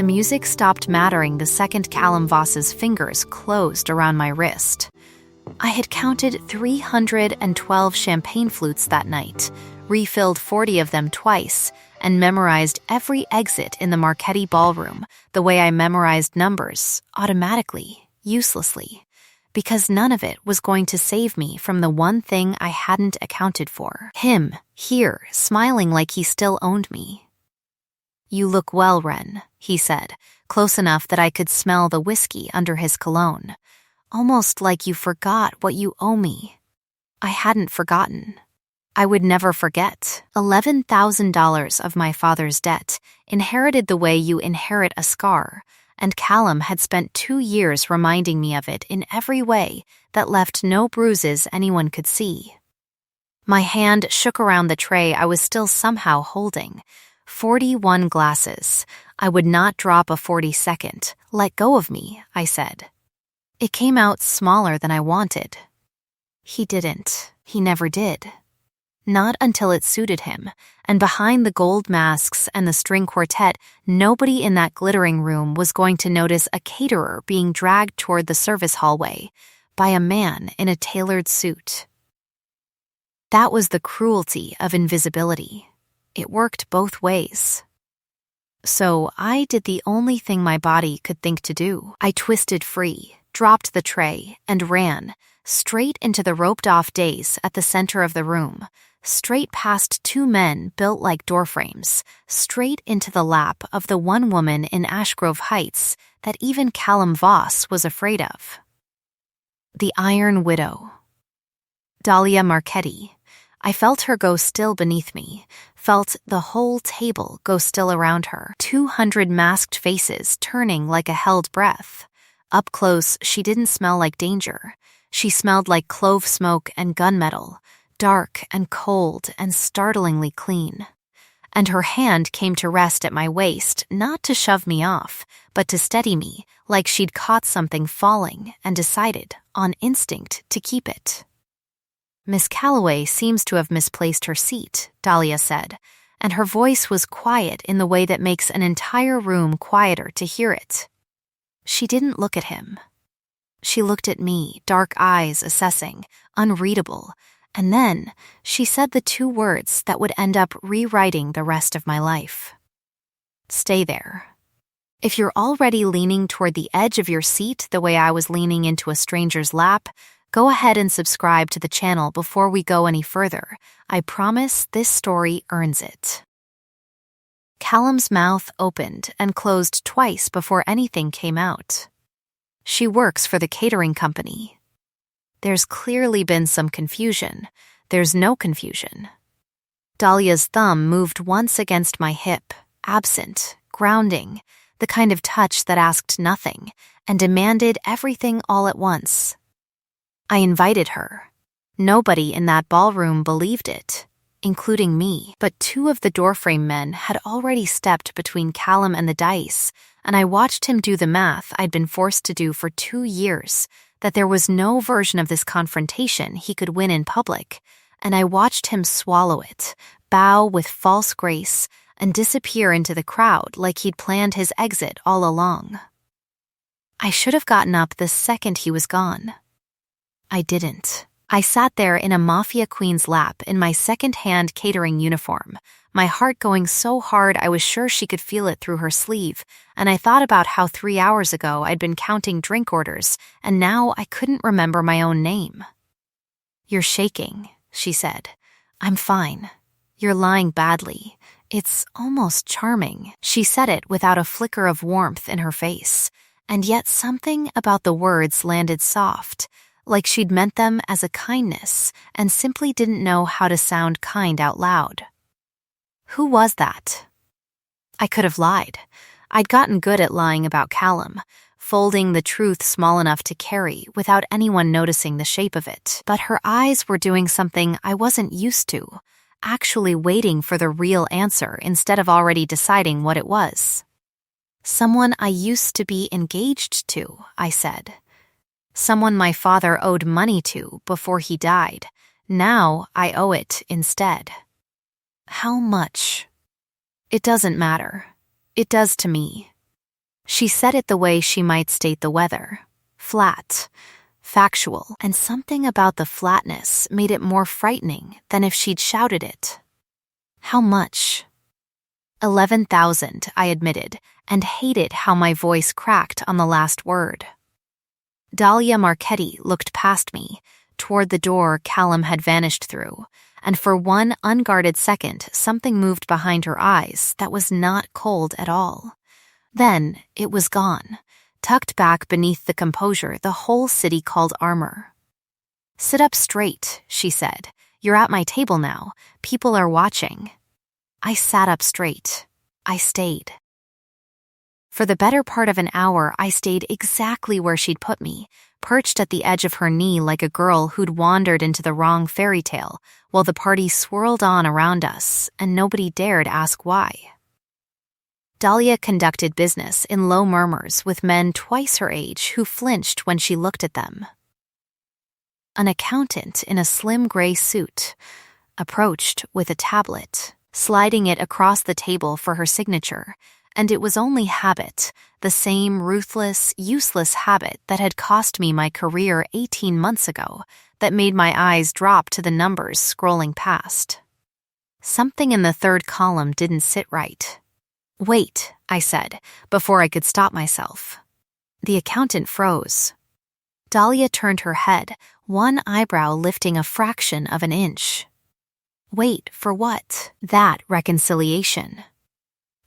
The music stopped mattering the second Callum Voss's fingers closed around my wrist. I had counted 312 champagne flutes that night, refilled 40 of them twice, and memorized every exit in the Marchetti ballroom the way I memorized numbers, automatically, uselessly, because none of it was going to save me from the one thing I hadn't accounted for. Him, here, smiling like he still owned me. "You look well, Ren," he said, close enough that I could smell the whiskey under his cologne. "Almost like you forgot what you owe me." I hadn't forgotten. I would never forget. $11,000 of my father's debt, inherited the way you inherit a scar, and Callum had spent 2 years reminding me of it in every way that left no bruises anyone could see. My hand shook around the tray I was still somehow holding. 41 glasses. I would not drop a 42nd. "Let go of me," I said. It came out smaller than I wanted. He didn't. He never did. Not until it suited him, and behind the gold masks and the string quartet, nobody in that glittering room was going to notice a caterer being dragged toward the service hallway by a man in a tailored suit. That was the cruelty of invisibility. It worked both ways. So I did the only thing my body could think to do. I twisted free, dropped the tray, and ran, straight into the roped-off dais at the center of the room, straight past 2 men built like doorframes, straight into the lap of the one woman in Ashgrove Heights that even Callum Voss was afraid of. The Iron Widow. Dahlia Marchetti. I felt her go still beneath me, felt the whole table go still around her, 200 masked faces turning like a held breath. Up close, she didn't smell like danger. She smelled like clove smoke and gunmetal, dark and cold and startlingly clean. And her hand came to rest at my waist, not to shove me off, but to steady me, like she'd caught something falling and decided, on instinct, to keep it. "Miss Calloway seems to have misplaced her seat," Dahlia said, and her voice was quiet in the way that makes an entire room quieter to hear it. She didn't look at him. She looked at me, dark eyes assessing, unreadable, and then she said the 2 words that would end up rewriting the rest of my life. "Stay there." If you're already leaning toward the edge of your seat the way I was leaning into a stranger's lap, go ahead and subscribe to the channel before we go any further. I promise this story earns it. Callum's mouth opened and closed twice before anything came out. "She works for the catering company." There's clearly been some confusion. There's no confusion. Dahlia's thumb moved once against my hip, absent, grounding, the kind of touch that asked nothing and demanded everything all at once. I invited her. Nobody in that ballroom believed it, including me, but 2 of the doorframe men had already stepped between Callum and the dice, and I watched him do the math I'd been forced to do for 2 years, that there was no version of this confrontation he could win in public, and I watched him swallow it, bow with false grace, and disappear into the crowd like he'd planned his exit all along. I should have gotten up the second he was gone. I didn't. I sat there in a Mafia queen's lap in my second-hand catering uniform, my heart going so hard I was sure she could feel it through her sleeve, and I thought about how 3 hours ago I'd been counting drink orders, and now I couldn't remember my own name. "You're shaking," she said. "I'm fine. You're lying badly. It's almost charming." She said it without a flicker of warmth in her face, and yet something about the words landed soft, like she'd meant them as a kindness and simply didn't know how to sound kind out loud. Who was that? I could have lied. I'd gotten good at lying about Callum, folding the truth small enough to carry without anyone noticing the shape of it. But her eyes were doing something I wasn't used to, actually waiting for the real answer instead of already deciding what it was. "Someone I used to be engaged to," I said. "Someone my father owed money to before he died. Now I owe it instead." "How much?" "It doesn't matter. It does to me." She said it the way she might state the weather. Flat, factual, and something about the flatness made it more frightening than if she'd shouted it. How much? 11,000, I admitted, and hated how my voice cracked on the last word. Dahlia Marchetti looked past me, toward the door Callum had vanished through, and for one unguarded second something moved behind her eyes that was not cold at all. Then it was gone, tucked back beneath the composure the whole city called armor. "Sit up straight," she said. "You're at my table now. People are watching." I sat up straight. I stayed. For the better part of an hour, I stayed exactly where she'd put me, perched at the edge of her knee like a girl who'd wandered into the wrong fairy tale, while the party swirled on around us, and nobody dared ask why. Dahlia conducted business in low murmurs with men twice her age who flinched when she looked at them. An accountant in a slim gray suit approached with a tablet, sliding it across the table for her signature, and it was only habit, the same ruthless, useless habit that had cost me my career 18 months ago, that made my eyes drop to the numbers scrolling past. Something in the third column didn't sit right. "Wait," I said, before I could stop myself. The accountant froze. Dahlia turned her head, one eyebrow lifting a fraction of an inch. "Wait, for what?" "That reconciliation."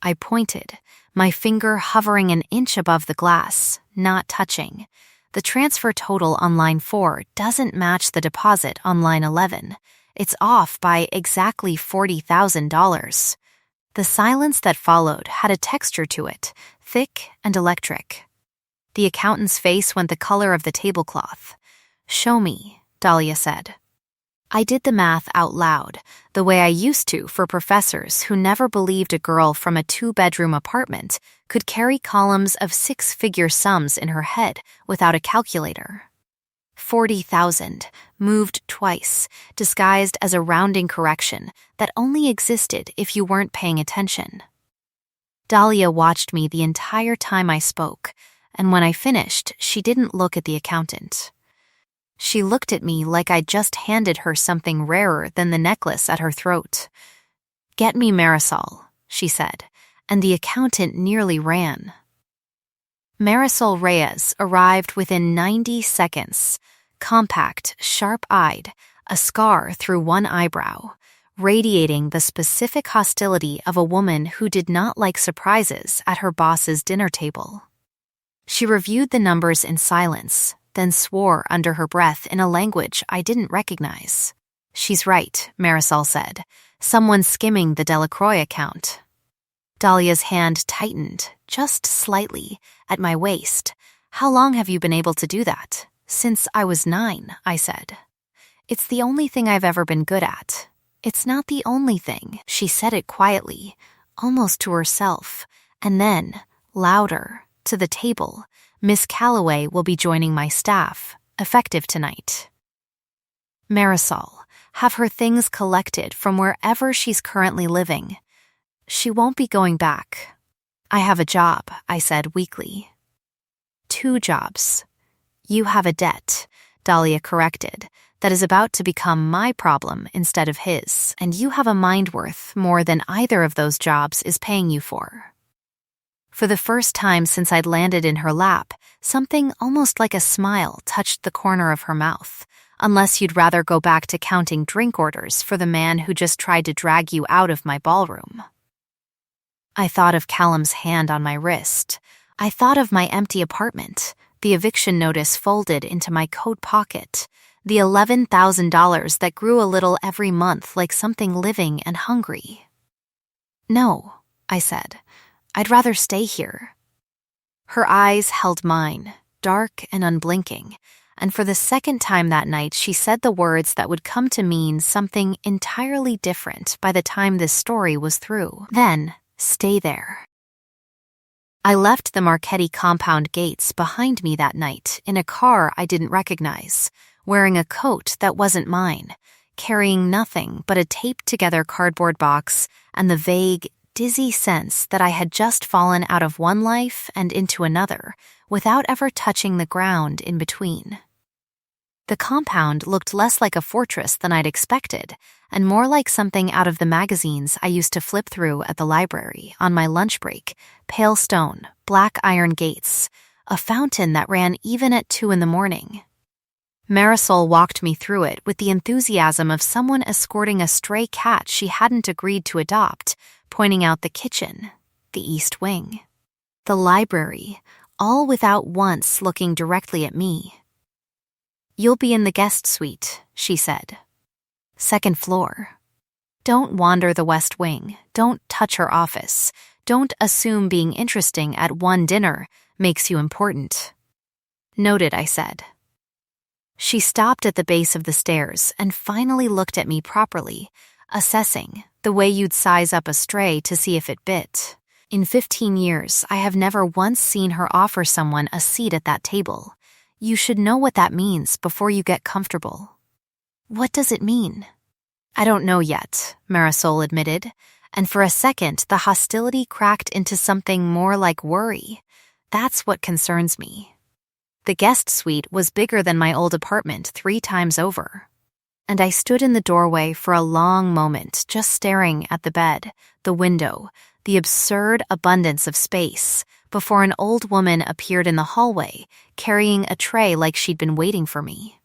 I pointed, my finger hovering an inch above the glass, not touching. The transfer total on line 4 doesn't match the deposit on line 11. It's off by exactly $40,000. The silence that followed had a texture to it, thick and electric. The accountant's face went the color of the tablecloth. "Show me," Dahlia said. I did the math out loud, the way I used to for professors who never believed a girl from a 2-bedroom apartment could carry columns of 6-figure sums in her head without a calculator. 40,000, moved twice, disguised as a rounding correction that only existed if you weren't paying attention. Dahlia watched me the entire time I spoke, and when I finished, she didn't look at the accountant. She looked at me like I'd just handed her something rarer than the necklace at her throat. "Get me Marisol," she said, and the accountant nearly ran. Marisol Reyes arrived within 90 seconds, compact, sharp-eyed, a scar through one eyebrow, radiating the specific hostility of a woman who did not like surprises at her boss's dinner table. She reviewed the numbers in silence, then swore under her breath in a language I didn't recognize. "She's right," Marisol said. "Someone's skimming the Delacroix account." Dahlia's hand tightened, just slightly, at my waist. "How long have you been able to do that?" "Since I was 9, I said. "It's the only thing I've ever been good at." "It's not the only thing." She said it quietly, almost to herself, and then, louder, to the table. "Miss Calloway will be joining my staff, effective tonight." Marisol, have her things collected from wherever she's currently living. She won't be going back. "I have a job," I said weakly. "2 jobs. You have a debt," Dahlia corrected, "that is about to become my problem instead of his, and you have a mind worth more than either of those jobs is paying you for." For the first time since I'd landed in her lap, something almost like a smile touched the corner of her mouth, unless you'd rather go back to counting drink orders for the man who just tried to drag you out of my ballroom. I thought of Callum's hand on my wrist. I thought of my empty apartment, the eviction notice folded into my coat pocket, the $11,000 that grew a little every month like something living and hungry. "No," I said. "I'd rather stay here." Her eyes held mine, dark and unblinking, and for the second time that night she said the words that would come to mean something entirely different by the time this story was through. "Then, stay there." I left the Marchetti compound gates behind me that night in a car I didn't recognize, wearing a coat that wasn't mine, carrying nothing but a taped-together cardboard box and the vague, dizzy sense that I had just fallen out of one life and into another without ever touching the ground in between. The compound looked less like a fortress than I'd expected, and more like something out of the magazines I used to flip through at the library on my lunch break: pale stone, black iron gates, a fountain that ran even at 2 a.m. Marisol walked me through it with the enthusiasm of someone escorting a stray cat she hadn't agreed to adopt, pointing out the kitchen, the east wing, the library, all without once looking directly at me. "You'll be in the guest suite," she said. "Second floor. Don't wander the west wing. Don't touch her office. Don't assume being interesting at one dinner makes you important." "Noted," I said. She stopped at the base of the stairs and finally looked at me properly, assessing, the way you'd size up a stray to see if it bit. In 15 years, I have never once seen her offer someone a seat at that table. You should know what that means before you get comfortable. "What does it mean?" "I don't know yet," Marisol admitted, and for a second the hostility cracked into something more like worry. That's what concerns me. The guest suite was bigger than my old apartment 3 times over. And I stood in the doorway for a long moment, just staring at the bed, the window, the absurd abundance of space, before an old woman appeared in the hallway, carrying a tray like she'd been waiting for me.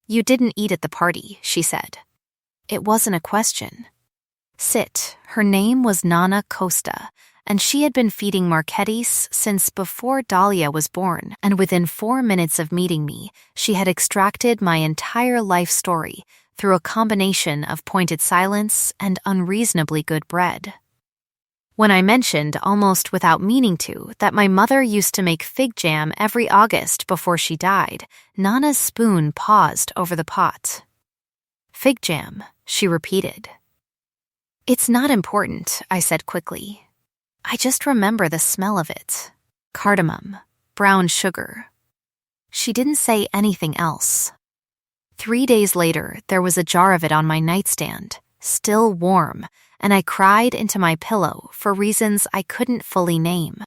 "You didn't eat at the party," she said. It wasn't a question. Sit. Her name was Nana Costa, and she had been feeding Marquettis since before Dahlia was born, and within 4 minutes of meeting me, she had extracted my entire life story through a combination of pointed silence and unreasonably good bread. When I mentioned, almost without meaning to, that my mother used to make fig jam every August before she died, Nana's spoon paused over the pot. "Fig jam," she repeated. "It's not important," I said quickly. "I just remember the smell of it. Cardamom, brown sugar." She didn't say anything else. 3 days later, there was a jar of it on my nightstand, still warm, and I cried into my pillow for reasons I couldn't fully name.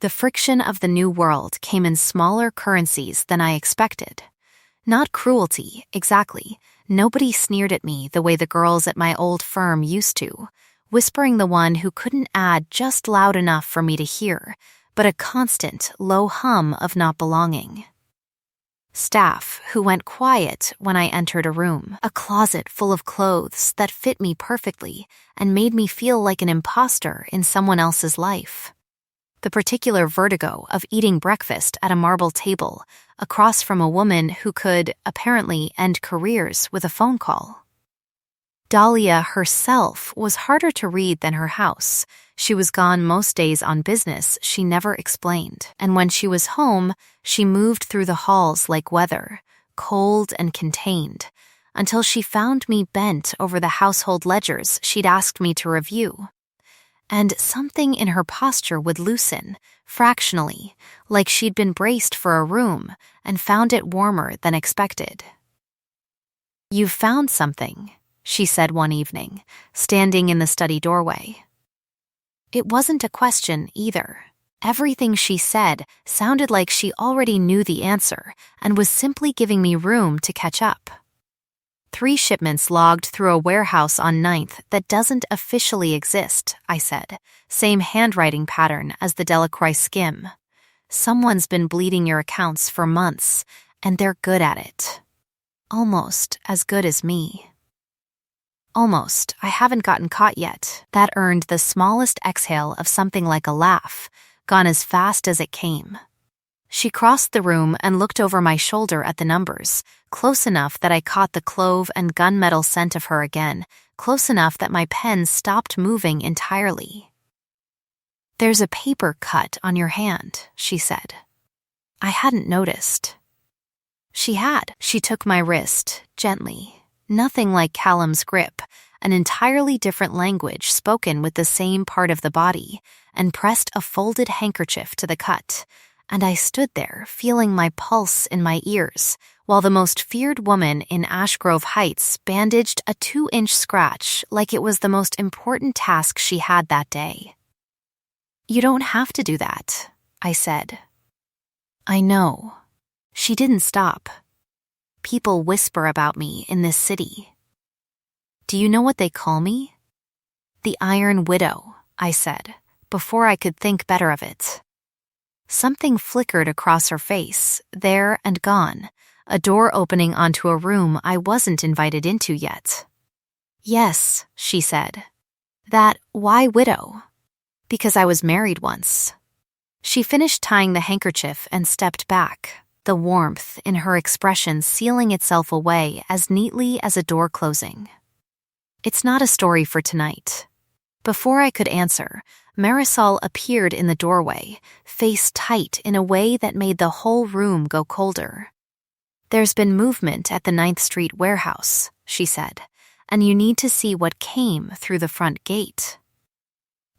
The friction of the new world came in smaller currencies than I expected. Not cruelty, exactly. Nobody sneered at me the way the girls at my old firm used to, whispering the one who couldn't add just loud enough for me to hear, but a constant, low hum of not belonging. Staff who went quiet when I entered a room, a closet full of clothes that fit me perfectly and made me feel like an imposter in someone else's life. The particular vertigo of eating breakfast at a marble table across from a woman who could, apparently, end careers with a phone call. Dahlia herself was harder to read than her house. She was gone most days on business she never explained, and when she was home, she moved through the halls like weather, cold and contained, until she found me bent over the household ledgers she'd asked me to review. And something in her posture would loosen, fractionally, like she'd been braced for a room and found it warmer than expected. "You've found something," she said one evening, standing in the study doorway. It wasn't a question either. Everything she said sounded like she already knew the answer and was simply giving me room to catch up. 3 shipments logged through a warehouse on 9th that doesn't officially exist, I said. Same handwriting pattern as the Delacroix skim. Someone's been bleeding your accounts for months, and they're good at it. Almost as good as me. Almost. I haven't gotten caught yet. That earned the smallest exhale of something like a laugh, gone as fast as it came. She crossed the room and looked over my shoulder at the numbers, close enough that I caught the clove and gunmetal scent of her again, close enough that my pen stopped moving entirely. "There's a paper cut on your hand," she said. I hadn't noticed. She had. She took my wrist, gently. Nothing like Callum's grip, an entirely different language spoken with the same part of the body, and pressed a folded handkerchief to the cut, and I stood there feeling my pulse in my ears while the most feared woman in Ashgrove Heights bandaged a 2-inch scratch like it was the most important task she had that day. "You don't have to do that," I said. "I know." She didn't stop. "People whisper about me in this city." "Do you know what they call me?" "The Iron Widow," I said, before I could think better of it. Something flickered across her face, there and gone, a door opening onto a room I wasn't invited into yet. "Yes," she said. Why widow?" "Because I was married once." She finished tying the handkerchief and stepped back, the warmth in her expression sealing itself away as neatly as a door closing. "It's not a story for tonight." Before I could answer, Marisol appeared in the doorway, face tight in a way that made the whole room go colder. "There's been movement at the 9th Street warehouse," she said, "and you need to see what came through the front gate."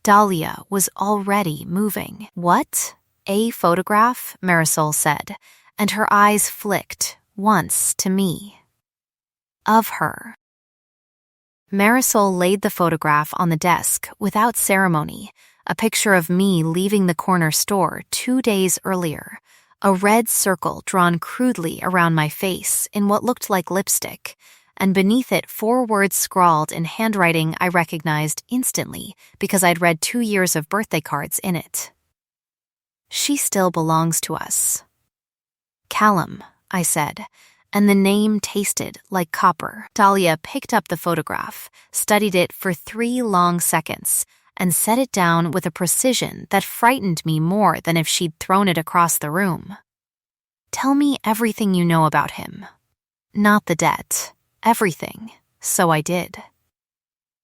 Dahlia was already moving. "What?" "A photograph," Marisol said, and her eyes flicked, once to me. "Of her." Marisol laid the photograph on the desk without ceremony, a picture of me leaving the corner store 2 days earlier, a red circle drawn crudely around my face in what looked like lipstick, and beneath it 4 words scrawled in handwriting I recognized instantly because I'd read 2 years of birthday cards in it. "She still belongs to us." "Callum," I said, and the name tasted like copper. Dahlia picked up the photograph, studied it for 3 long seconds, and set it down with a precision that frightened me more than if she'd thrown it across the room. "Tell me everything you know about him." "Not the debt. Everything." So I did.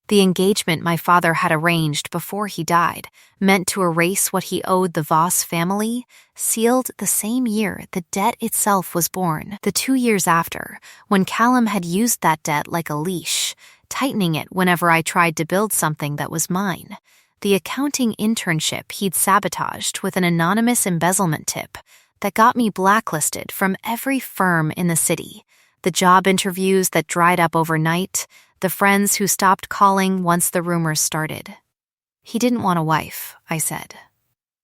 The engagement my father had arranged before he died, meant to erase what he owed the Voss family, sealed the same year the debt itself was born, the 2 years after, when Callum had used that debt like a leash, tightening it whenever I tried to build something that was mine, the accounting internship he'd sabotaged with an anonymous embezzlement tip that got me blacklisted from every firm in the city, the job interviews that dried up overnight, the friends who stopped calling once the rumors started. "He didn't want a wife," I said.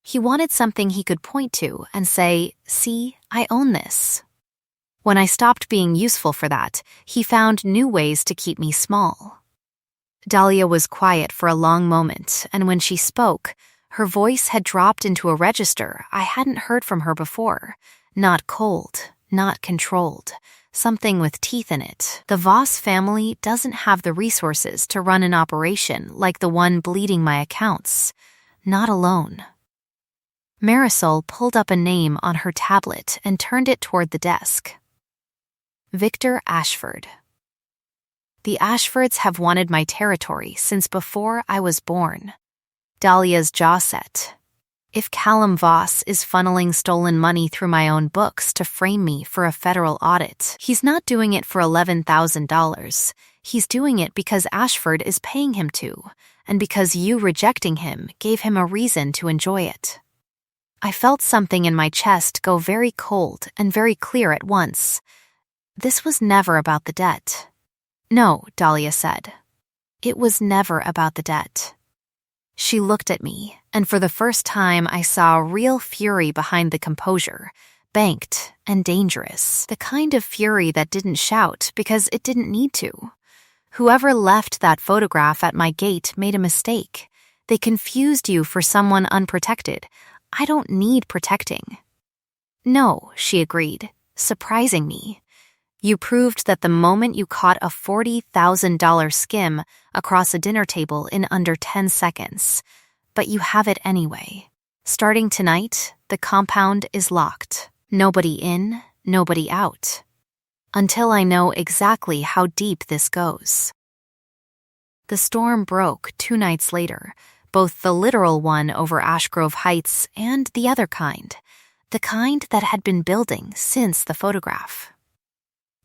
"He wanted something he could point to and say, 'See, I own this.' When I stopped being useful for that, he found new ways to keep me small." Dahlia was quiet for a long moment, and when she spoke, her voice had dropped into a register I hadn't heard from her before. Not cold, not controlled. Something with teeth in it. "The Voss family doesn't have the resources to run an operation like the one bleeding my accounts. Not alone." Marisol pulled up a name on her tablet and turned it toward the desk. "Victor Ashford." "The Ashfords have wanted my territory since before I was born." Dahlia's jaw set. "If Callum Voss is funneling stolen money through my own books to frame me for a federal audit, he's not doing it for $11,000. He's doing it because Ashford is paying him to, and because you rejecting him gave him a reason to enjoy it." I felt something in my chest go very cold and very clear at once. This was never about the debt. "No," Dahlia said. "It was never about the debt." She looked at me, and for the first time I saw real fury behind the composure, banked and dangerous, the kind of fury that didn't shout because it didn't need to. Whoever left that photograph at my gate made a mistake. They confused you for someone unprotected. I don't need protecting. "No," she agreed, surprising me. "You proved that the moment you caught a $40,000 skim across a dinner table in under 10 seconds. But you have it anyway. Starting tonight, the compound is locked. Nobody in, nobody out. Until I know exactly how deep this goes." The storm broke 2 nights later, both the literal one over Ashgrove Heights and the other kind, the kind that had been building since the photograph.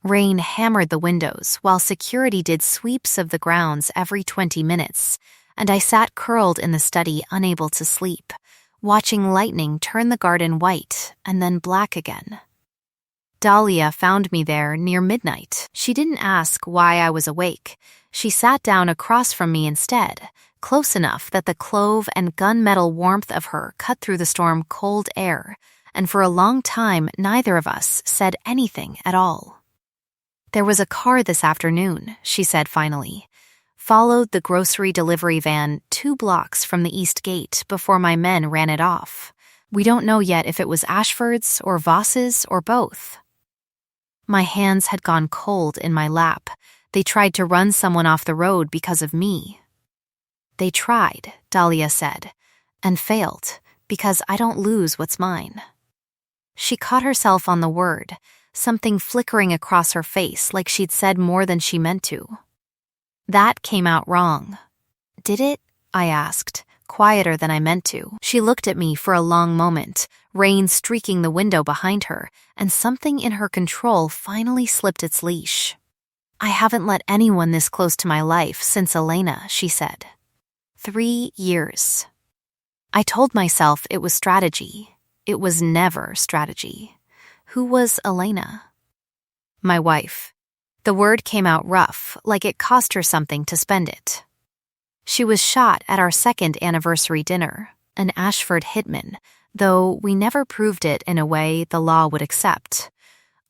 Rain hammered the windows while security did sweeps of the grounds every 20 minutes, and I sat curled in the study unable to sleep, watching lightning turn the garden white and then black again. Dahlia found me there near midnight. She didn't ask why I was awake. She sat down across from me instead, close enough that the clove and gunmetal warmth of her cut through the storm-cold air, and for a long time neither of us said anything at all. "There was a car this afternoon," she said finally. "Followed the grocery delivery van 2 blocks from the east gate before my men ran it off. We don't know yet if it was Ashford's or Voss's or both." My hands had gone cold in my lap. They tried to run someone off the road because of me. "They tried," Dahlia said, "and failed, because I don't lose what's mine." She caught herself on the word, something flickering across her face like she'd said more than she meant to. "That came out wrong." "Did it?" I asked, quieter than I meant to. She looked at me for a long moment, rain streaking the window behind her, and something in her control finally slipped its leash. "I haven't let anyone this close to my life since Elena," she said. 3 years. I told myself it was strategy. It was never strategy. Who was Elena? My wife. The word came out rough, like it cost her something to spend it. She was shot at our 2nd anniversary dinner, an Ashford hitman, though we never proved it in a way the law would accept.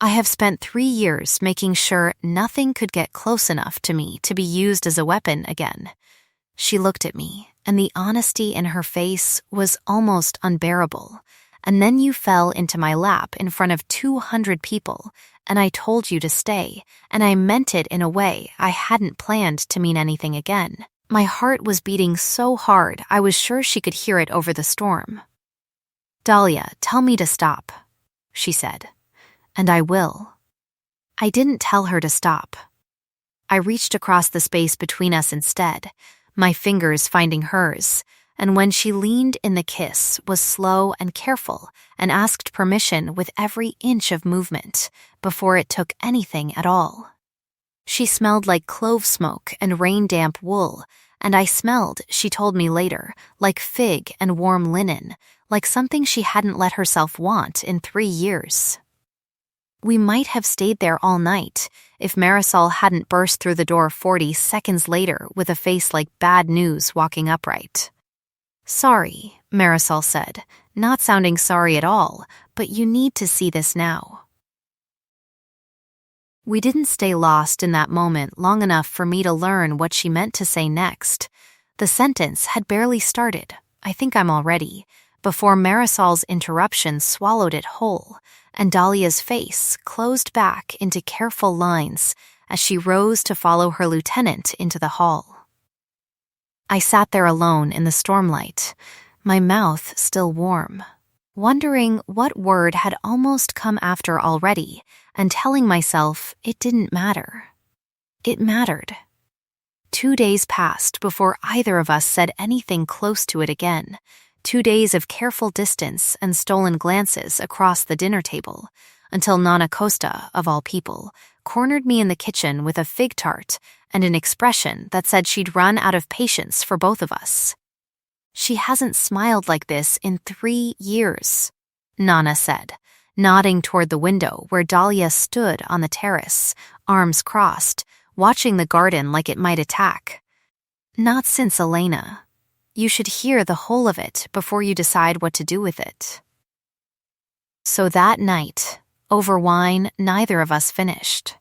I have spent 3 years making sure nothing could get close enough to me to be used as a weapon again. She looked at me, and the honesty in her face was almost unbearable. "And then you fell into my lap in front of 200 people, and I told you to stay, and I meant it in a way I hadn't planned to mean anything again." My heart was beating so hard I was sure she could hear it over the storm. "Dahlia, tell me to stop," she said. "And I will." I didn't tell her to stop. I reached across the space between us instead, my fingers finding hers, and when she leaned in the kiss was slow and careful and asked permission with every inch of movement before it took anything at all. She smelled like clove smoke and rain-damp wool, and I smelled, she told me later, like fig and warm linen, like something she hadn't let herself want in 3 years. We might have stayed there all night if Marisol hadn't burst through the door 40 seconds later with a face like bad news walking upright. "Sorry," Marisol said, not sounding sorry at all, "but you need to see this now." We didn't stay lost in that moment long enough for me to learn what she meant to say next. The sentence had barely started, "I think I'm all ready," before Marisol's interruption swallowed it whole, and Dahlia's face closed back into careful lines as she rose to follow her lieutenant into the hall. I sat there alone in the stormlight, my mouth still warm, wondering what word had almost come after already, and telling myself it didn't matter. It mattered. 2 days passed before either of us said anything close to it again. 2 days of careful distance and stolen glances across the dinner table, until Nana Costa, of all people, cornered me in the kitchen with a fig tart and an expression that said she'd run out of patience for both of us. "She hasn't smiled like this in 3 years, Nana said, nodding toward the window where Dahlia stood on the terrace, arms crossed, watching the garden like it might attack. "Not since Elena. You should hear the whole of it before you decide what to do with it." So that night, over wine neither of us finished.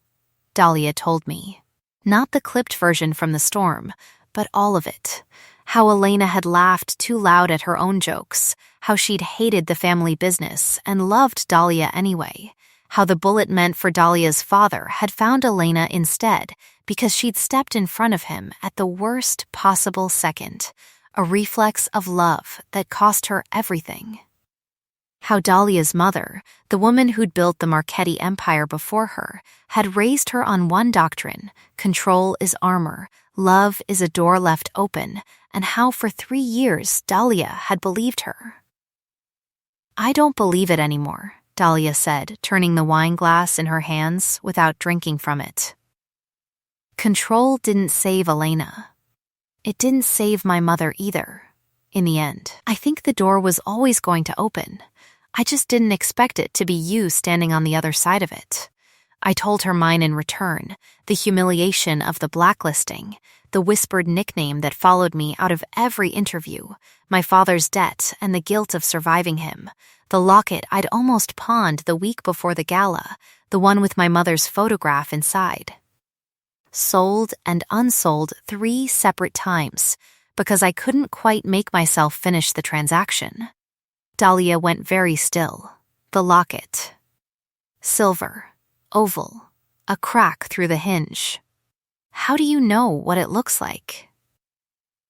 Dahlia told me. Not the clipped version from the storm, but all of it. How Elena had laughed too loud at her own jokes, how she'd hated the family business and loved Dahlia anyway, how the bullet meant for Dahlia's father had found Elena instead because she'd stepped in front of him at the worst possible second, a reflex of love that cost her everything. How Dahlia's mother, the woman who'd built the Marchetti empire before her, had raised her on one doctrine: control is armor, love is a door left open, and how for 3 years Dahlia had believed her. "I don't believe it anymore," Dahlia said, turning the wine glass in her hands without drinking from it. Control didn't save Elena. It didn't save my mother either, in the end. I think the door was always going to open. I just didn't expect it to be you standing on the other side of it. I told her mine in return, the humiliation of the blacklisting, the whispered nickname that followed me out of every interview, my father's debt and the guilt of surviving him, the locket I'd almost pawned the week before the gala, the one with my mother's photograph inside. Sold and unsold 3 separate times, because I couldn't quite make myself finish the transaction. Dahlia went very still. The locket. Silver. Oval. A crack through the hinge. How do you know what it looks like?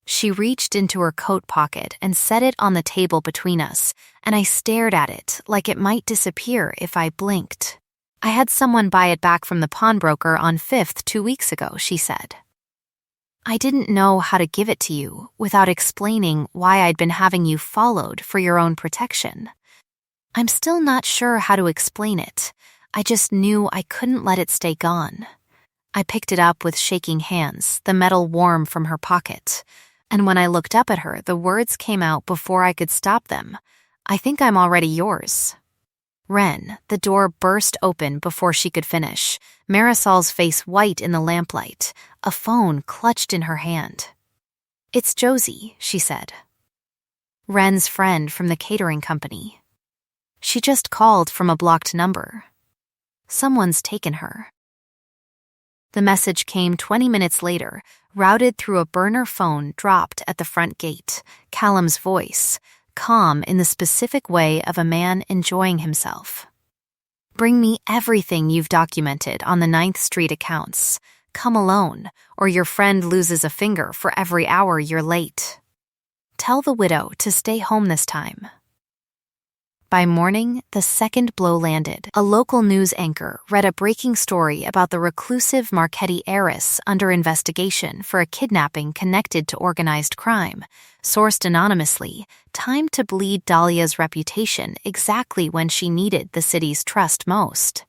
She reached into her coat pocket and set it on the table between us, and I stared at it like it might disappear if I blinked. I had someone buy it back from the pawnbroker on 5th 2 weeks ago, she said. I didn't know how to give it to you without explaining why I'd been having you followed for your own protection. I'm still not sure how to explain it. I just knew I couldn't let it stay gone. I picked it up with shaking hands, the metal warm from her pocket. And when I looked up at her, the words came out before I could stop them. I think I'm already yours. Ren, the door burst open before she could finish, Marisol's face white in the lamplight, a phone clutched in her hand. It's Josie, she said. Ren's friend from the catering company. She just called from a blocked number. Someone's taken her. The message came 20 minutes later, routed through a burner phone dropped at the front gate. Callum's voice, calm in the specific way of a man enjoying himself. Bring me everything you've documented on the 9th Street accounts. Come alone, or your friend loses a finger for every hour you're late. Tell the widow to stay home this time. By morning, the second blow landed. A local news anchor read a breaking story about the reclusive Marchetti heiress under investigation for a kidnapping connected to organized crime, sourced anonymously, timed to bleed Dahlia's reputation exactly when she needed the city's trust most.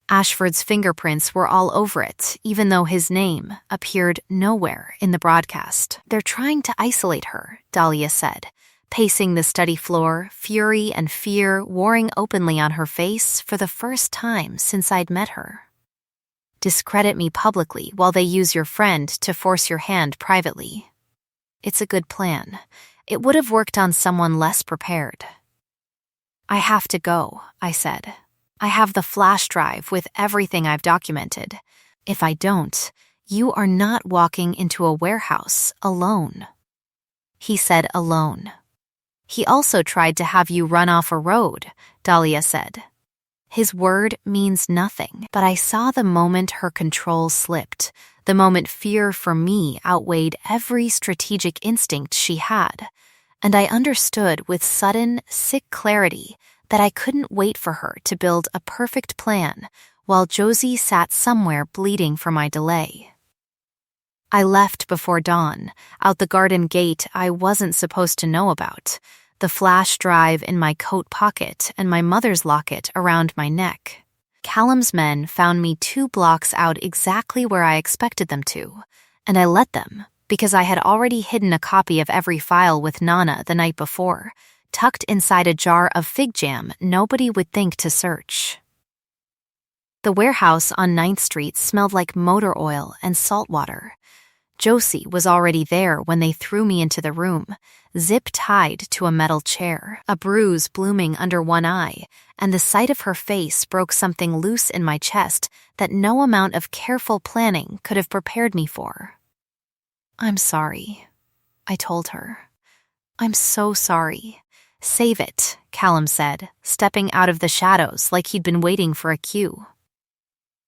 Ashford's fingerprints were all over it, even though his name appeared nowhere in the broadcast. They're trying to isolate her, Dahlia said, pacing the study floor, fury and fear warring openly on her face for the first time since I'd met her. Discredit me publicly while they use your friend to force your hand privately. It's a good plan. It would have worked on someone less prepared. I have to go, I said. I have the flash drive with everything I've documented. If I don't, you are not walking into a warehouse alone. He said alone. He also tried to have you run off a road, Dahlia said. His word means nothing, but I saw the moment her control slipped, the moment fear for me outweighed every strategic instinct she had, and I understood with sudden, sick clarity that I couldn't wait for her to build a perfect plan while Josie sat somewhere bleeding for my delay. I left before dawn, out the garden gate I wasn't supposed to know about, the flash drive in my coat pocket and my mother's locket around my neck. Callum's men found me 2 blocks out exactly where I expected them to, and I let them because I had already hidden a copy of every file with Nana the night before, tucked inside a jar of fig jam nobody would think to search. The warehouse on 9th Street smelled like motor oil and salt water. Josie was already there when they threw me into the room, zip-tied to a metal chair, a bruise blooming under one eye, and the sight of her face broke something loose in my chest that no amount of careful planning could have prepared me for. I'm sorry, I told her. I'm so sorry. Save it, Callum said, stepping out of the shadows like he'd been waiting for a cue.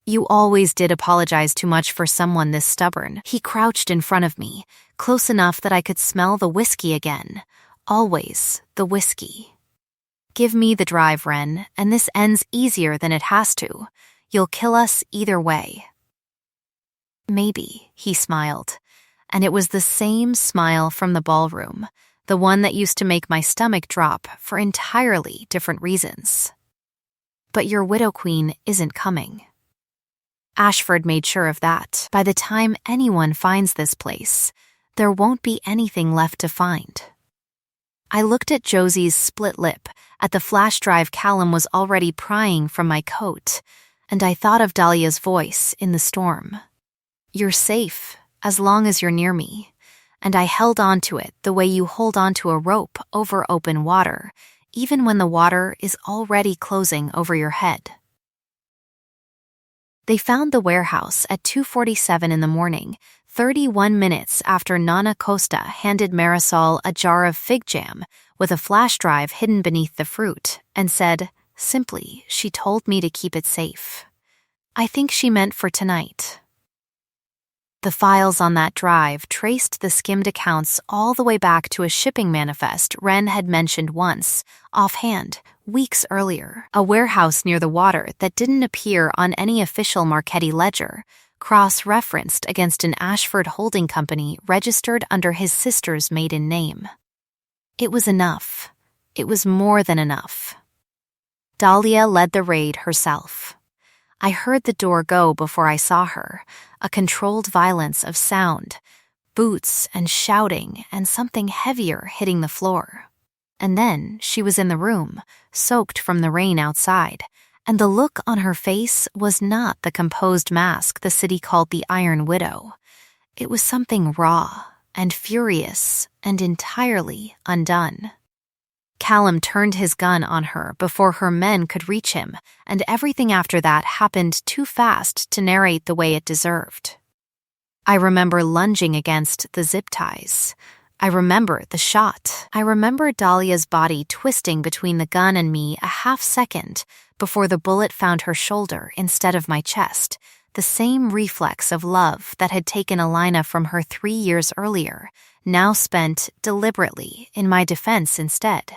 You always did apologize too much for someone this stubborn. He crouched in front of me, close enough that I could smell the whiskey again. Always the whiskey. Give me the drive, Ren, and this ends easier than it has to. You'll kill us either way. Maybe, he smiled, and it was the same smile from the ballroom, the one that used to make my stomach drop for entirely different reasons. But your widow queen isn't coming. Ashford made sure of that. By the time anyone finds this place, there won't be anything left to find. I looked at Josie's split lip, at the flash drive Callum was already prying from my coat, and I thought of Dahlia's voice in the storm. "You're safe, as long as you're near me." And I held on to it the way you hold on to a rope over open water, even when the water is already closing over your head. They found the warehouse at 2:47 in the morning, 31 minutes after Nana Costa handed Marisol a jar of fig jam with a flash drive hidden beneath the fruit and said, simply, she told me to keep it safe. I think she meant for tonight. The files on that drive traced the skimmed accounts all the way back to a shipping manifest Wren had mentioned once, offhand, weeks earlier. A warehouse near the water that didn't appear on any official Marchetti ledger, cross-referenced against an Ashford holding company registered under his sister's maiden name. It was enough. It was more than enough. Dahlia led the raid herself. I heard the door go before I saw her, a controlled violence of sound, boots and shouting and something heavier hitting the floor. And then she was in the room, soaked from the rain outside, and the look on her face was not the composed mask the city called the Iron Widow. It was something raw and furious and entirely undone. Callum turned his gun on her before her men could reach him, and everything after that happened too fast to narrate the way it deserved. I remember lunging against the zip ties. I remember the shot. I remember Dahlia's body twisting between the gun and me a half second before the bullet found her shoulder instead of my chest, the same reflex of love that had taken Elena from her 3 years earlier, now spent deliberately in my defense instead.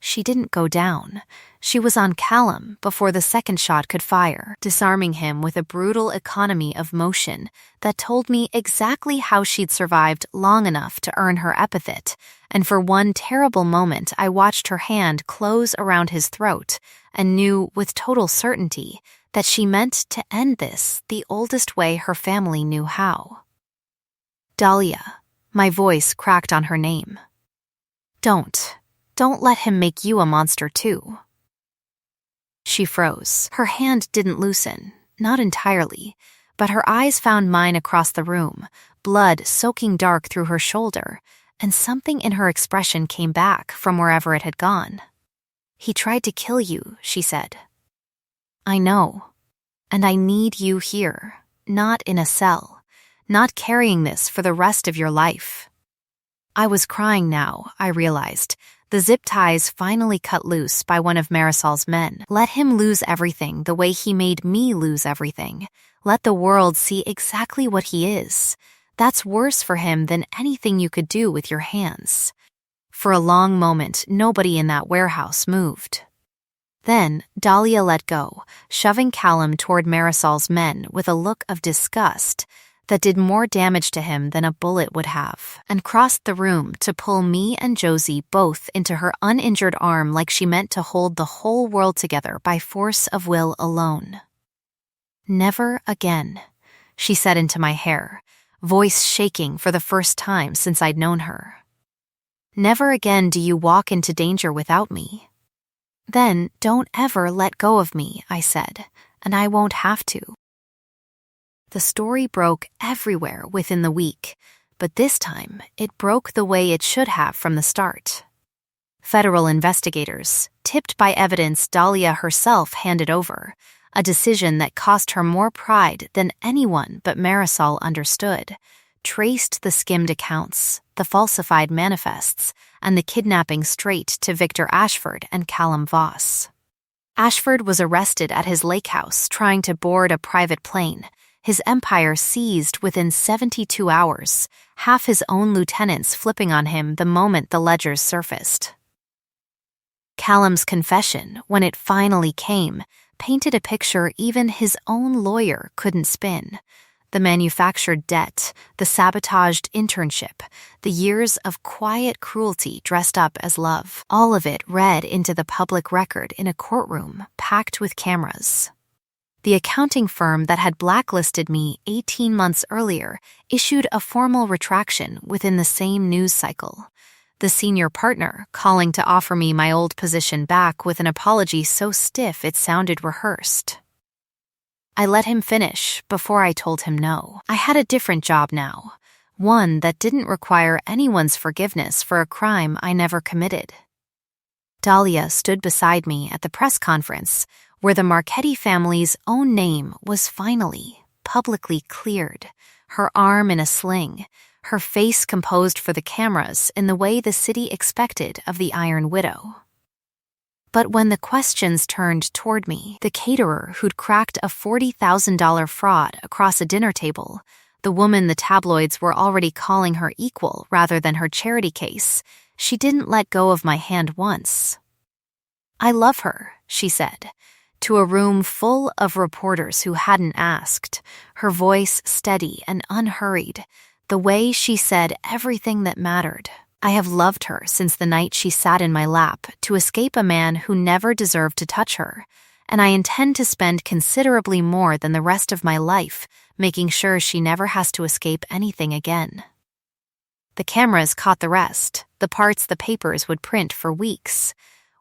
She didn't go down. She was on Callum before the second shot could fire, disarming him with a brutal economy of motion that told me exactly how she'd survived long enough to earn her epithet, and for one terrible moment I watched her hand close around his throat and knew with total certainty that she meant to end this the oldest way her family knew how. Dahlia, my voice cracked on her name. Don't let him make you a monster too. She froze. Her hand didn't loosen, not entirely, but her eyes found mine across the room, blood soaking dark through her shoulder, and something in her expression came back from wherever it had gone. He tried to kill you, she said. I know, and I need you here, not in a cell, not carrying this for the rest of your life. I was crying now, I realized. The zip ties finally cut loose by one of Marisol's men. Let him lose everything the way he made me lose everything. Let the world see exactly what he is. That's worse for him than anything you could do with your hands. For a long moment, nobody in that warehouse moved. Then Dahlia let go, shoving Callum toward Marisol's men with a look of disgust that did more damage to him than a bullet would have, and crossed the room to pull me and Josie both into her uninjured arm like she meant to hold the whole world together by force of will alone. Never again, she said into my hair, voice shaking for the first time since I'd known her. Never again do you walk into danger without me. Then don't ever let go of me, I said, and I won't have to. The story broke everywhere within the week, but this time it broke the way it should have from the start. Federal investigators, tipped by evidence Dahlia herself handed over, a decision that cost her more pride than anyone but Marisol understood, traced the skimmed accounts, the falsified manifests, and the kidnapping straight to Victor Ashford and Callum Voss. Ashford was arrested at his lake house trying to board a private plane, his empire seized within 72 hours, half his own lieutenants flipping on him the moment the ledgers surfaced. Callum's confession, when it finally came, painted a picture even his own lawyer couldn't spin. The manufactured debt, the sabotaged internship, the years of quiet cruelty dressed up as love, all of it read into the public record in a courtroom packed with cameras. The accounting firm that had blacklisted me 18 months earlier issued a formal retraction within the same news cycle. the senior partner calling to offer me my old position back with an apology so stiff it sounded rehearsed. I let him finish before I told him no. I had a different job now, one that didn't require anyone's forgiveness for a crime I never committed. Dahlia stood beside me at the press conference where the Marchetti family's own name was finally publicly cleared, her arm in a sling, her face composed for the cameras in the way the city expected of the Iron Widow. But when the questions turned toward me, the caterer who'd cracked a $40,000 fraud across a dinner table, the woman the tabloids were already calling her equal rather than her charity case, she didn't let go of my hand once. "I love her," she said, to a room full of reporters who hadn't asked, her voice steady and unhurried, the way she said everything that mattered. "I have loved her since the night she sat in my lap to escape a man who never deserved to touch her, and I intend to spend considerably more than the rest of my life making sure she never has to escape anything again." The cameras caught the rest, the parts the papers would print for weeks.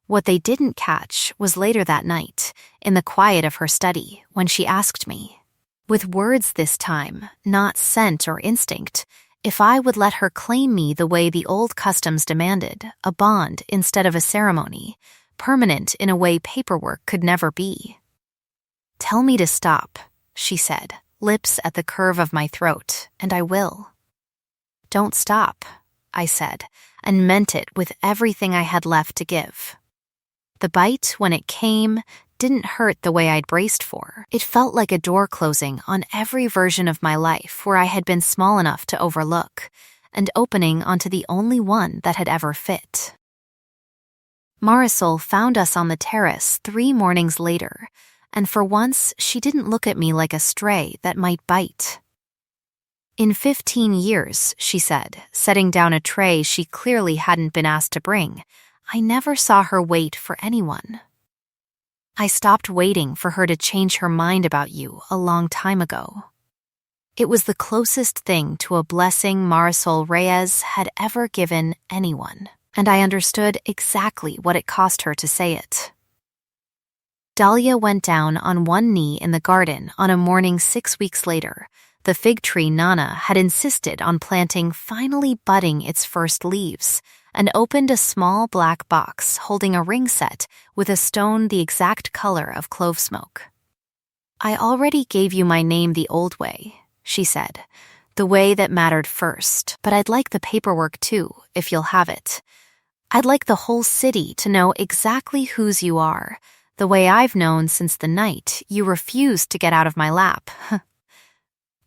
What they didn't catch was later that night, in the quiet of her study, when she asked me, with words this time, not scent or instinct, if I would let her claim me the way the old customs demanded, a bond instead of a ceremony, permanent in a way paperwork could never be. "Tell me to stop," she said, lips at the curve of my throat, and I will. "Don't stop," I said, and meant it with everything I had left to give. The bite, when it came, didn't hurt the way I'd braced for. It felt like a door closing on every version of my life where I had been small enough to overlook, and opening onto the only one that had ever fit. Marisol found us on the terrace 3 mornings later, and for once she didn't look at me like a stray that might bite. "In 15 years, she said, setting down a tray she clearly hadn't been asked to bring, I never saw her wait for anyone. I stopped waiting for her to change her mind about you a long time ago. It was the closest thing to a blessing Marisol Reyes had ever given anyone, and I understood exactly what it cost her to say it." Dahlia went down on one knee in the garden on a morning 6 weeks later. The fig tree Nana had insisted on planting finally budding its first leaves, and opened a small black box holding a ring set with a stone the exact color of clove smoke. "I already gave you my name the old way," she said, "the way that mattered first, but I'd like the paperwork too, if you'll have it. I'd like the whole city to know exactly whose you are, the way I've known since the night you refused to get out of my lap."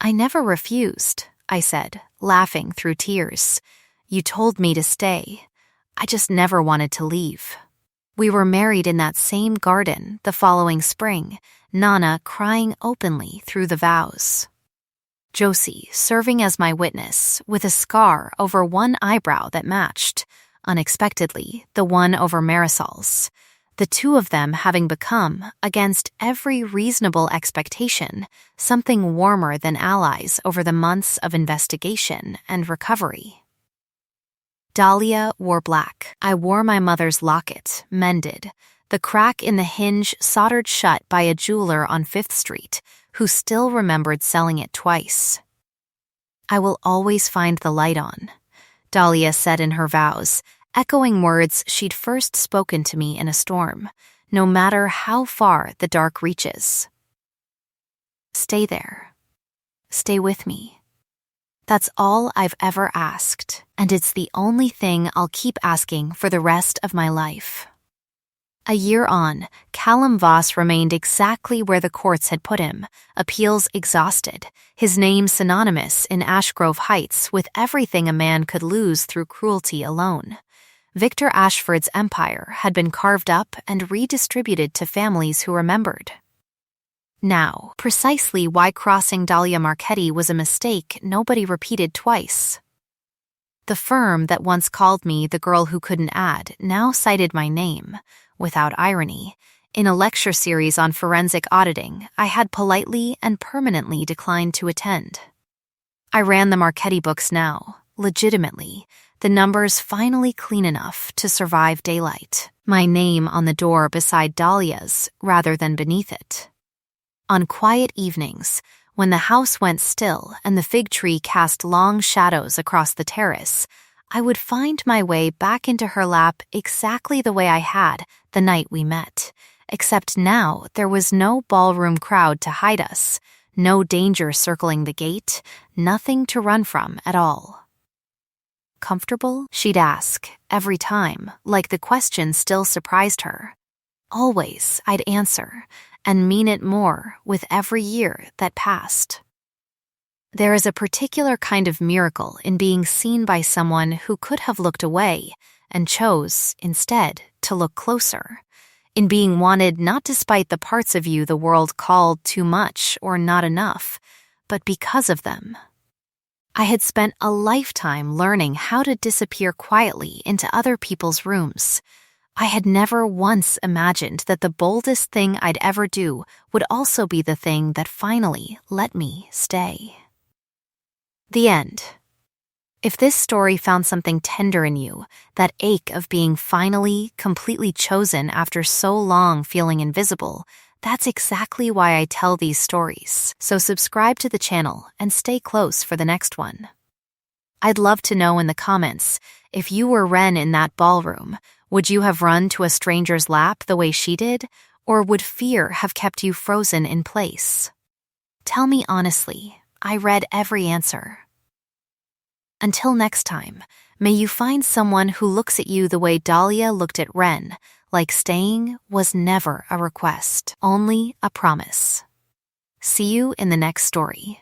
"I never refused," I said, laughing through tears. "You told me to stay. I just never wanted to leave." We were married in that same garden the following spring, Nana crying openly through the vows. Josie serving as my witness, with a scar over one eyebrow that matched, unexpectedly, the one over Marisol's. The two of them having become, against every reasonable expectation, something warmer than allies over the months of investigation and recovery. Dahlia wore black. I wore my mother's locket, mended, the crack in the hinge soldered shut by a jeweler on 5th Street, who still remembered selling it twice. "I will always find the light on," Dahlia said in her vows, echoing words she'd first spoken to me in a storm, no matter how far the dark reaches. "Stay there. Stay with me. That's all I've ever asked, and it's the only thing I'll keep asking for the rest of my life." A year on, Callum Voss remained exactly where the courts had put him, appeals exhausted, his name synonymous in Ashgrove Heights with everything a man could lose through cruelty alone. Victor Ashford's empire had been carved up and redistributed to families who remembered. Now, precisely why crossing Dahlia Marchetti was a mistake nobody repeated twice. The firm that once called me the girl who couldn't add now cited my name, without irony, in a lecture series on forensic auditing I had politely and permanently declined to attend. I ran the Marchetti books now, legitimately, the numbers finally clean enough to survive daylight. My name on the door beside Dahlia's rather than beneath it. On quiet evenings, when the house went still and the fig tree cast long shadows across the terrace, I would find my way back into her lap exactly the way I had the night we met, except now there was no ballroom crowd to hide us, no danger circling the gate, nothing to run from at all. "Comfortable?" she'd ask, every time, like the question still surprised her. Always I'd answer, and mean it more with every year that passed. There is a particular kind of miracle in being seen by someone who could have looked away and chose, instead, to look closer, in being wanted not despite the parts of you the world called too much or not enough, but because of them. I had spent a lifetime learning how to disappear quietly into other people's rooms. I had never once imagined that the boldest thing I'd ever do would also be the thing that finally let me stay. The end. If this story found something tender in you, that ache of being finally, completely chosen after so long feeling invisible, that's exactly why I tell these stories, so subscribe to the channel and stay close for the next one. I'd love to know in the comments, if you were Ren in that ballroom, would you have run to a stranger's lap the way she did, or would fear have kept you frozen in place? Tell me honestly, I read every answer. Until next time, may you find someone who looks at you the way Dahlia looked at Ren, like staying was never a request, only a promise. See you in the next story.